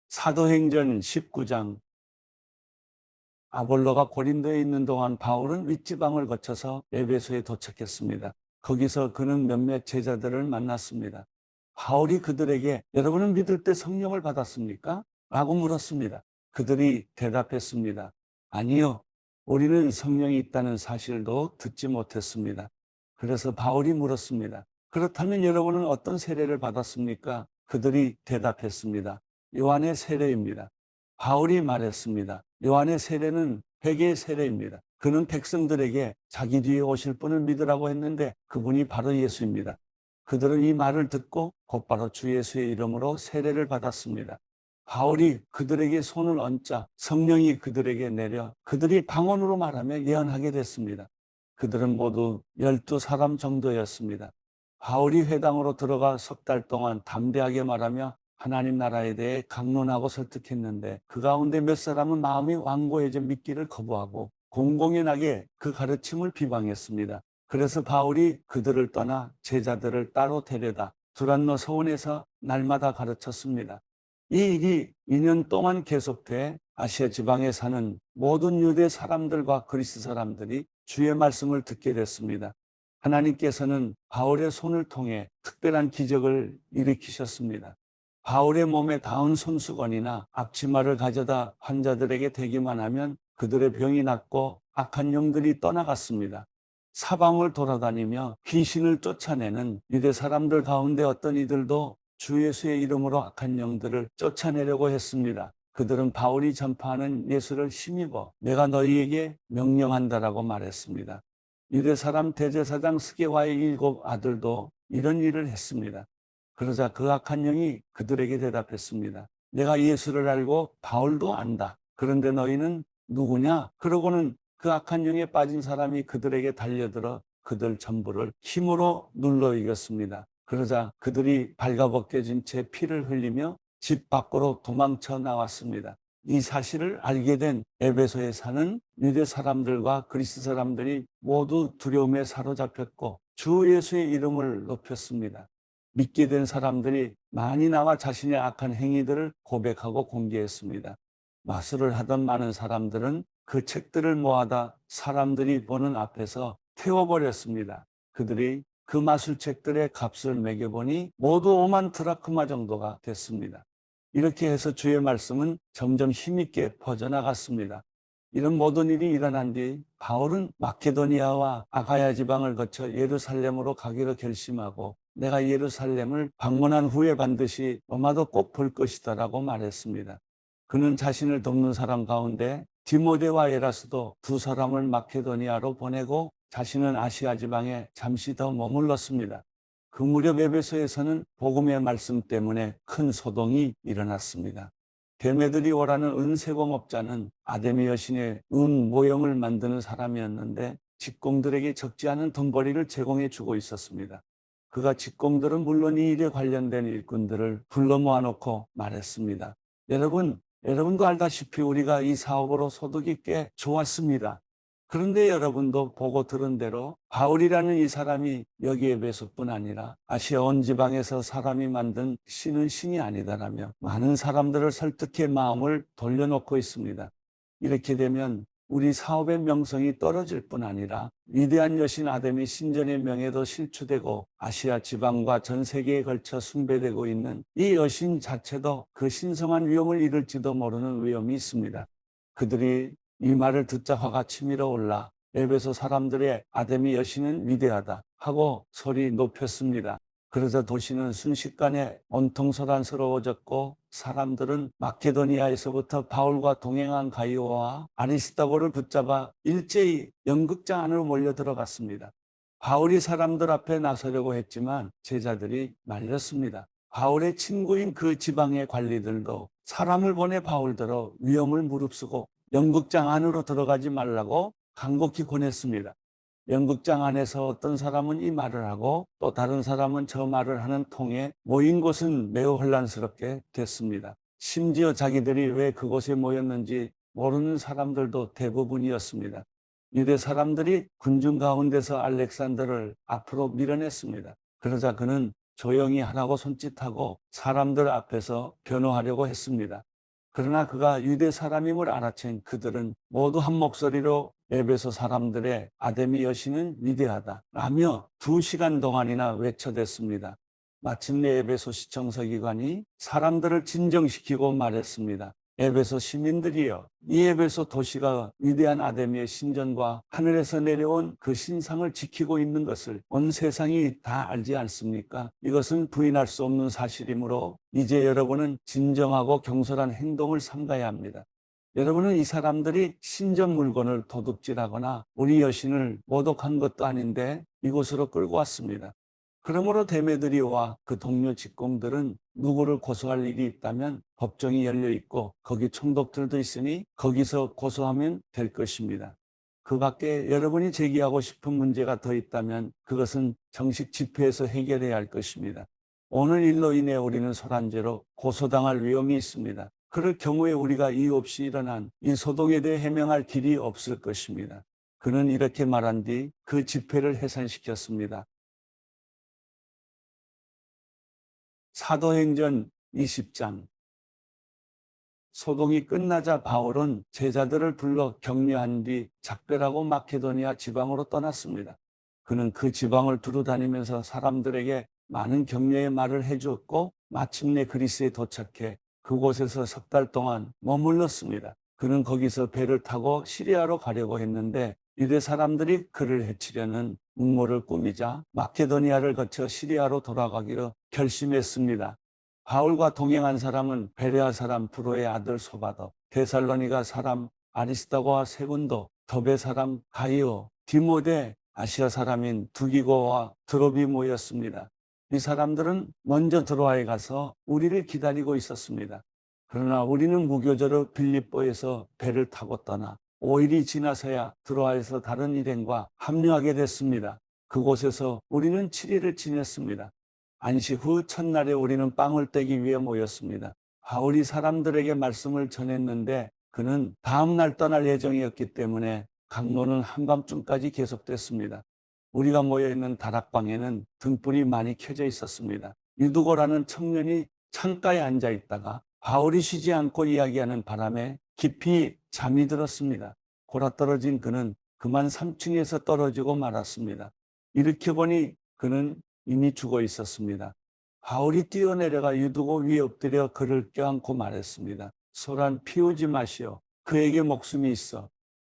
사도행전 19장. 아볼로가 고린도에 있는 동안 바울은 윗지방을 거쳐서 에베소에 도착했습니다. 거기서 그는 몇몇 제자들을 만났습니다. 바울이 그들에게 여러분은 믿을 때 성령을 받았습니까? 라고 물었습니다. 그들이 대답했습니다. 아니요. 우리는 성령이 있다는 사실도 듣지 못했습니다. 그래서 바울이 물었습니다. 그렇다면 여러분은 어떤 세례를 받았습니까? 그들이 대답했습니다. 요한의 세례입니다. 바울이 말했습니다. 요한의 세례는 회개의 세례입니다. 그는 백성들에게 자기 뒤에 오실 분을 믿으라고 했는데 그분이 바로 예수입니다. 그들은 이 말을 듣고 곧바로 주 예수의 이름으로 세례를 받았습니다. 바울이 그들에게 손을 얹자 성령이 그들에게 내려 그들이 방언으로 말하며 예언하게 됐습니다. 그들은 모두 12사람 정도였습니다. 바울이 회당으로 들어가 석 달 동안 담대하게 말하며 하나님 나라에 대해 강론하고 설득했는데 그 가운데 몇 사람은 마음이 완고해져 믿기를 거부하고 공공연하게 그 가르침을 비방했습니다. 그래서 바울이 그들을 떠나 제자들을 따로 데려다 두란노 서원에서 날마다 가르쳤습니다. 이 일이 2년 동안 계속돼 아시아 지방에 사는 모든 유대 사람들과 그리스 사람들이 주의 말씀을 듣게 됐습니다. 하나님께서는 바울의 손을 통해 특별한 기적을 일으키셨습니다. 바울의 몸에 닿은 손수건이나 앞치마를 가져다 환자들에게 대기만 하면 그들의 병이 낫고 악한 영들이 떠나갔습니다. 사방을 돌아다니며 귀신을 쫓아내는 유대 사람들 가운데 어떤 이들도 주 예수의 이름으로 악한 영들을 쫓아내려고 했습니다. 그들은 바울이 전파하는 예수를 힘입어 내가 너희에게 명령한다라고 말했습니다. 유대 사람 대제사장 스게와의 7 아들도 이런 일을 했습니다. 그러자 그 악한 영이 그들에게 대답했습니다. 내가 예수를 알고 바울도 안다. 그런데 너희는 누구냐? 그러고는 그 악한 영에 빠진 사람이 그들에게 달려들어 그들 전부를 힘으로 눌러 이겼습니다. 그러자 그들이 발가벗겨진 채 피를 흘리며 집 밖으로 도망쳐 나왔습니다. 이 사실을 알게 된 에베소에 사는 유대 사람들과 그리스 사람들이 모두 두려움에 사로잡혔고 주 예수의 이름을 높였습니다. 믿게 된 사람들이 많이 나와 자신의 악한 행위들을 고백하고 공개했습니다. 마술을 하던 많은 사람들은 그 책들을 모아다 사람들이 보는 앞에서 태워버렸습니다. 그들이 그 마술책들의 값을 매겨보니 모두 5만 드라크마 정도가 됐습니다. 이렇게 해서 주의 말씀은 점점 힘있게 퍼져나갔습니다. 이런 모든 일이 일어난 뒤 바울은 마케도니아와 아가야 지방을 거쳐 예루살렘으로 가기로 결심하고 내가 예루살렘을 방문한 후에 반드시 로마도 꼭 볼 것이다라고 말했습니다. 그는 자신을 돕는 사람 가운데 디모데와 에라스도 2사람을 마케도니아로 보내고 자신은 아시아 지방에 잠시 더 머물렀습니다. 그 무렵 에베소에서는 복음의 말씀 때문에 큰 소동이 일어났습니다. 대메들이 오라는 은세공업자는 아데미 여신의 은 모형을 만드는 사람이었는데 직공들에게 적지 않은 돈벌이를 제공해 주고 있었습니다. 그가 직공들은 물론 이 일에 관련된 일꾼들을 불러 모아놓고 말했습니다. 여러분도 알다시피 우리가 이 사업으로 소득이 꽤 좋았습니다. 그런데 여러분도 보고 들은 대로 바울이라는 이 사람이 여기 에베소뿐 아니라 아시아 온 지방에서 사람이 만든 신은 신이 아니다라며 많은 사람들을 설득해 마음을 돌려놓고 있습니다. 이렇게 되면 우리 사업의 명성이 떨어질 뿐 아니라 위대한 여신 아데미 신전의 명예도 실추되고 아시아 지방과 전 세계에 걸쳐 숭배되고 있는 이 여신 자체도 그 신성한 위엄을 잃을지도 모르는 위험이 있습니다. 그들이 이 말을 듣자 화가 치밀어 올라 에베소 사람들의 아데미 여신은 위대하다 하고 소리 높였습니다. 그러자 도시는 순식간에 온통 소란스러워졌고 사람들은 마케도니아에서부터 바울과 동행한 가이오와 아리스다고를 붙잡아 일제히 연극장 안으로 몰려 들어갔습니다. 바울이 사람들 앞에 나서려고 했지만 제자들이 말렸습니다. 바울의 친구인 그 지방의 관리들도 사람을 보내 바울더러 위험을 무릅쓰고 연극장 안으로 들어가지 말라고 간곡히 권했습니다. 연극장 안에서 어떤 사람은 이 말을 하고 또 다른 사람은 저 말을 하는 통에 모인 곳은 매우 혼란스럽게 됐습니다. 심지어 자기들이 왜 그곳에 모였는지 모르는 사람들도 대부분이었습니다. 유대 사람들이 군중 가운데서 알렉산더를 앞으로 밀어냈습니다. 그러자 그는 조용히 하라고 손짓하고 사람들 앞에서 변호하려고 했습니다. 그러나 그가 유대 사람임을 알아챈 그들은 모두 한 목소리로 에베소 사람들의 아데미 여신은 위대하다라며 2시간 동안이나 외쳐댔습니다. 마침내 에베소 시청서기관이 사람들을 진정시키고 말했습니다. 에베소 시민들이여, 이 에베소 도시가 위대한 아데미의 신전과 하늘에서 내려온 그 신상을 지키고 있는 것을 온 세상이 다 알지 않습니까? 이것은 부인할 수 없는 사실이므로 이제 여러분은 진정하고 경솔한 행동을 삼가야 합니다. 여러분은 이 사람들이 신전 물건을 도둑질하거나 우리 여신을 모독한 것도 아닌데 이곳으로 끌고 왔습니다. 그러므로 데메드리오와 그 동료 직공들은 누구를 고소할 일이 있다면 법정이 열려 있고 거기 총독들도 있으니 거기서 고소하면 될 것입니다. 그 밖에 여러분이 제기하고 싶은 문제가 더 있다면 그것은 정식 집회에서 해결해야 할 것입니다. 오늘 일로 인해 우리는 소란죄로 고소당할 위험이 있습니다. 그럴 경우에 우리가 이유 없이 일어난 이 소동에 대해 해명할 길이 없을 것입니다. 그는 이렇게 말한 뒤 그 집회를 해산시켰습니다. 사도행전 20장. 소동이 끝나자 바울은 제자들을 불러 격려한 뒤 작별하고 마케도니아 지방으로 떠났습니다. 그는 그 지방을 두루 다니면서 사람들에게 많은 격려의 말을 해주었고 마침내 그리스에 도착해 그곳에서 3달 동안 머물렀습니다. 그는 거기서 배를 타고 시리아로 가려고 했는데 유대 사람들이 그를 해치려는 음모를 꾸미자 마케도니아를 거쳐 시리아로 돌아가기로 결심했습니다. 바울과 동행한 사람은 베레아 사람 브로의 아들 소바더, 데살로니가 사람 아리스다고와 세군도, 더베 사람 가이오, 디모데, 아시아 사람인 두기고와 드로비모였습니다. 이 사람들은 먼저 드로아에 가서 우리를 기다리고 있었습니다. 그러나 우리는 무교저로 빌립보에서 배를 타고 떠나 5일이 지나서야 드로아에서 다른 일행과 합류하게 됐습니다. 그곳에서 우리는 7일을 지냈습니다. 안식 후 첫날에 우리는 빵을 떼기 위해 모였습니다. 바울이 사람들에게 말씀을 전했는데 그는 다음 날 떠날 예정이었기 때문에 강론은 한밤중까지 계속됐습니다. 우리가 모여있는 다락방에는 등불이 많이 켜져 있었습니다. 유두고라는 청년이 창가에 앉아 있다가 바울이 쉬지 않고 이야기하는 바람에 깊이 잠이 들었습니다. 골아떨어진 그는 그만 3층에서 떨어지고 말았습니다. 일으켜보니 그는 이미 죽어 있었습니다. 바울이 뛰어내려가 유두고 위에 엎드려 그를 껴안고 말했습니다. 소란 피우지 마시오. 그에게 목숨이 있어.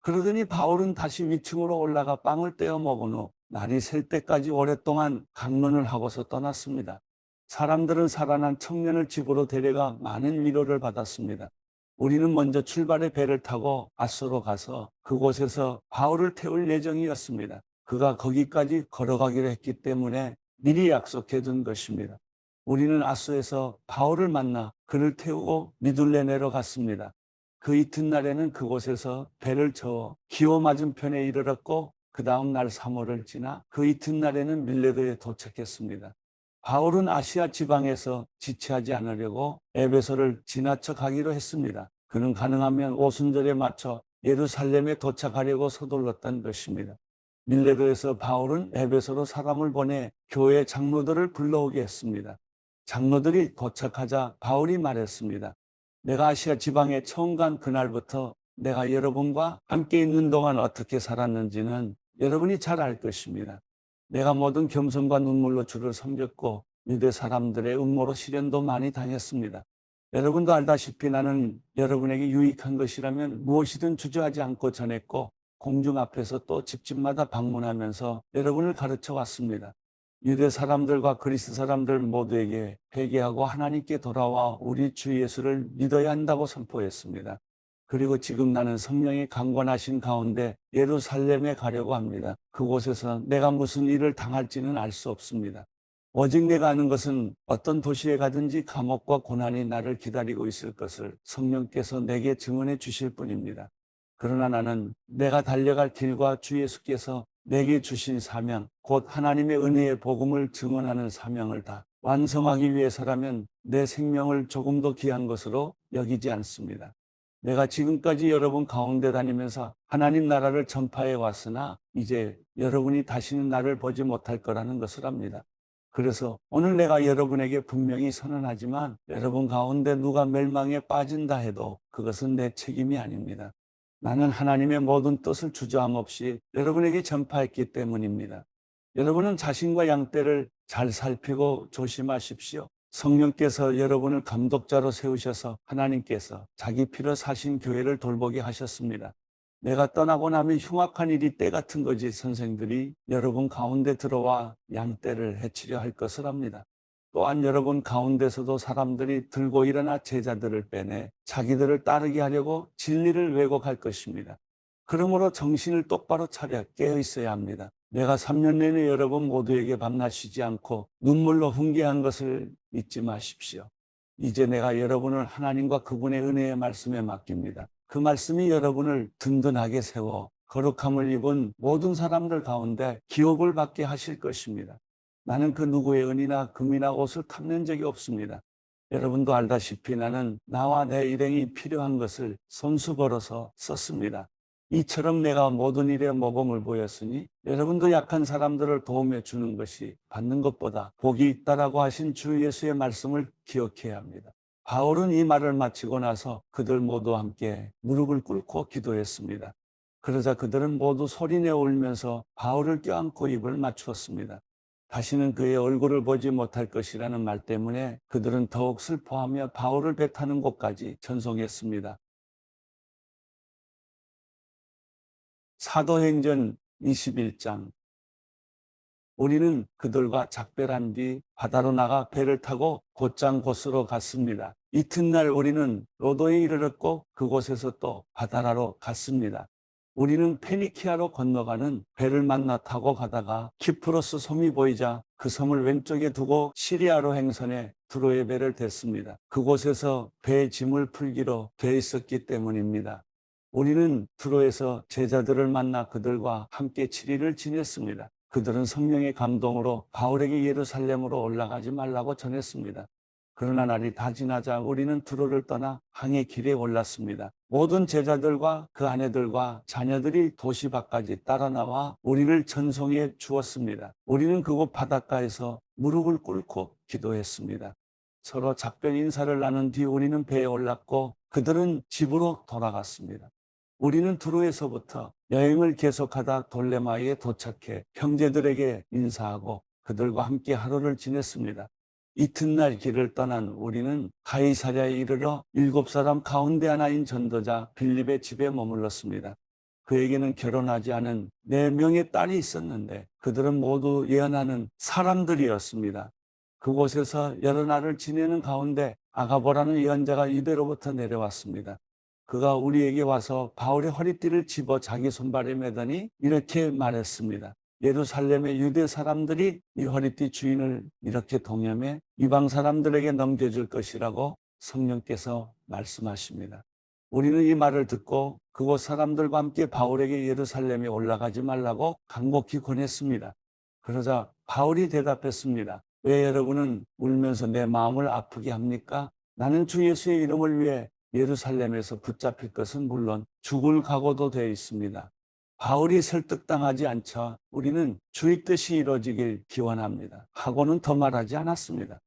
그러더니 바울은 다시 위층으로 올라가 빵을 떼어 먹은 후 날이 셀 때까지 오랫동안 강론을 하고서 떠났습니다. 사람들은 살아난 청년을 집으로 데려가 많은 위로를 받았습니다. 우리는 먼저 출발의 배를 타고 아소로 가서 그곳에서 바울을 태울 예정이었습니다. 그가 거기까지 걸어가기로 했기 때문에 미리 약속해 둔 것입니다. 우리는 아소에서 바울을 만나 그를 태우고 미둘레네로 갔습니다. 그 이튿날에는 그곳에서 배를 저어 기호 맞은편에 이르렀고 그 다음 날 3월을 지나 그 이튿날에는 밀레도에 도착했습니다. 바울은 아시아 지방에서 지체하지 않으려고 에베소를 지나쳐 가기로 했습니다. 그는 가능하면 오순절에 맞춰 예루살렘에 도착하려고 서둘렀던 것입니다. 밀레도에서 바울은 에베소로 사람을 보내 교회 장로들을 불러오게 했습니다. 장로들이 도착하자 바울이 말했습니다. 내가 아시아 지방에 처음 간 그날부터 내가 여러분과 함께 있는 동안 어떻게 살았는지는 여러분이 잘 알 것입니다. 내가 모든 겸손과 눈물로 주를 섬겼고 유대 사람들의 음모로 시련도 많이 당했습니다. 여러분도 알다시피 나는 여러분에게 유익한 것이라면 무엇이든 주저하지 않고 전했고 공중 앞에서 또 집집마다 방문하면서 여러분을 가르쳐 왔습니다. 유대 사람들과 그리스 사람들 모두에게 회개하고 하나님께 돌아와 우리 주 예수를 믿어야 한다고 선포했습니다. 그리고 지금 나는 성령이 강권하신 가운데 예루살렘에 가려고 합니다. 그곳에서 내가 무슨 일을 당할지는 알 수 없습니다. 오직 내가 아는 것은 어떤 도시에 가든지 감옥과 고난이 나를 기다리고 있을 것을 성령께서 내게 증언해 주실 뿐입니다. 그러나 나는 내가 달려갈 길과 주 예수께서 내게 주신 사명, 곧 하나님의 은혜의 복음을 증언하는 사명을 다 완성하기 위해서라면 내 생명을 조금도 귀한 것으로 여기지 않습니다. 내가 지금까지 여러분 가운데 다니면서 하나님 나라를 전파해 왔으나 이제 여러분이 다시는 나를 보지 못할 거라는 것을 압니다. 그래서 오늘 내가 여러분에게 분명히 선언하지만 여러분 가운데 누가 멸망에 빠진다 해도 그것은 내 책임이 아닙니다. 나는 하나님의 모든 뜻을 주저함 없이 여러분에게 전파했기 때문입니다. 여러분은 자신과 양떼를 잘 살피고 조심하십시오. 성령께서 여러분을 감독자로 세우셔서 하나님께서 자기 피로 사신 교회를 돌보게 하셨습니다. 내가 떠나고 나면 흉악한 일이 때 같은 거지 선생들이 여러분 가운데 들어와 양떼를 해치려 할 것을 압니다. 또한 여러분 가운데서도 사람들이 들고 일어나 제자들을 빼내 자기들을 따르게 하려고 진리를 왜곡할 것입니다. 그러므로 정신을 똑바로 차려 깨어 있어야 합니다. 내가 3년 내내 여러분 모두에게 밤낮 쉬지 않고 눈물로 훈계한 것을 잊지 마십시오. 이제 내가 여러분을 하나님과 그분의 은혜의 말씀에 맡깁니다. 그 말씀이 여러분을 든든하게 세워 거룩함을 입은 모든 사람들 가운데 기업을 받게 하실 것입니다. 나는 그 누구의 은이나 금이나 옷을 탐낸 적이 없습니다. 여러분도 알다시피 나는 나와 내 일행이 필요한 것을 손수 벌어서 썼습니다. 이처럼 내가 모든 일에 모범을 보였으니 여러분도 약한 사람들을 도움해 주는 것이 받는 것보다 복이 있다라고 하신 주 예수의 말씀을 기억해야 합니다. 바울은 이 말을 마치고 나서 그들 모두 함께 무릎을 꿇고 기도했습니다. 그러자 그들은 모두 소리내어 울면서 바울을 껴안고 입을 맞추었습니다. 다시는 그의 얼굴을 보지 못할 것이라는 말 때문에 그들은 더욱 슬퍼하며 바울을 배타는 곳까지 전송했습니다. 사도행전 21장. 우리는 그들과 작별한 뒤 바다로 나가 배를 타고 곧장 곳으로 갔습니다. 이튿날 우리는 로도에 이르렀고 그곳에서 또 바다라로 갔습니다. 우리는 페니키아로 건너가는 배를 만나 타고 가다가 키프로스 섬이 보이자 그 섬을 왼쪽에 두고 시리아로 행선해 두로의 배를 댔습니다. 그곳에서 배의 짐을 풀기로 돼 있었기 때문입니다. 우리는 두로에서 제자들을 만나 그들과 함께 7일을 지냈습니다. 그들은 성령의 감동으로 바울에게 예루살렘으로 올라가지 말라고 전했습니다. 그러나 날이 다 지나자 우리는 두로를 떠나 항해 길에 올랐습니다. 모든 제자들과 그 아내들과 자녀들이 도시 밖까지 따라 나와 우리를 전송해 주었습니다. 우리는 그곳 바닷가에서 무릎을 꿇고 기도했습니다. 서로 작별 인사를 나눈 뒤 우리는 배에 올랐고 그들은 집으로 돌아갔습니다. 우리는 두로에서부터 여행을 계속하다 돌레마에 도착해 형제들에게 인사하고 그들과 함께 하루를 지냈습니다. 이튿날 길을 떠난 우리는 가이사랴에 이르러 7사람 가운데 하나인 전도자 빌립의 집에 머물렀습니다. 그에게는 결혼하지 않은 4명의 딸이 있었는데 그들은 모두 예언하는 사람들이었습니다. 그곳에서 여러 날을 지내는 가운데 아가보라는 예언자가 유대로부터 내려왔습니다. 그가 우리에게 와서 바울의 허리띠를 집어 자기 손발에 매더니 이렇게 말했습니다. 예루살렘의 유대 사람들이 이 허리띠 주인을 이렇게 동염해 이방 사람들에게 넘겨줄 것이라고 성령께서 말씀하십니다. 우리는 이 말을 듣고 그곳 사람들과 함께 바울에게 예루살렘에 올라가지 말라고 간곡히 권했습니다. 그러자 바울이 대답했습니다. 왜 여러분은 울면서 내 마음을 아프게 합니까? 나는 주 예수의 이름을 위해 예루살렘에서 붙잡힐 것은 물론 죽을 각오도 되어 있습니다. 바울이 설득당하지 않자 우리는 주의 뜻이 이루어지길 기원합니다. 하고는 더 말하지 않았습니다.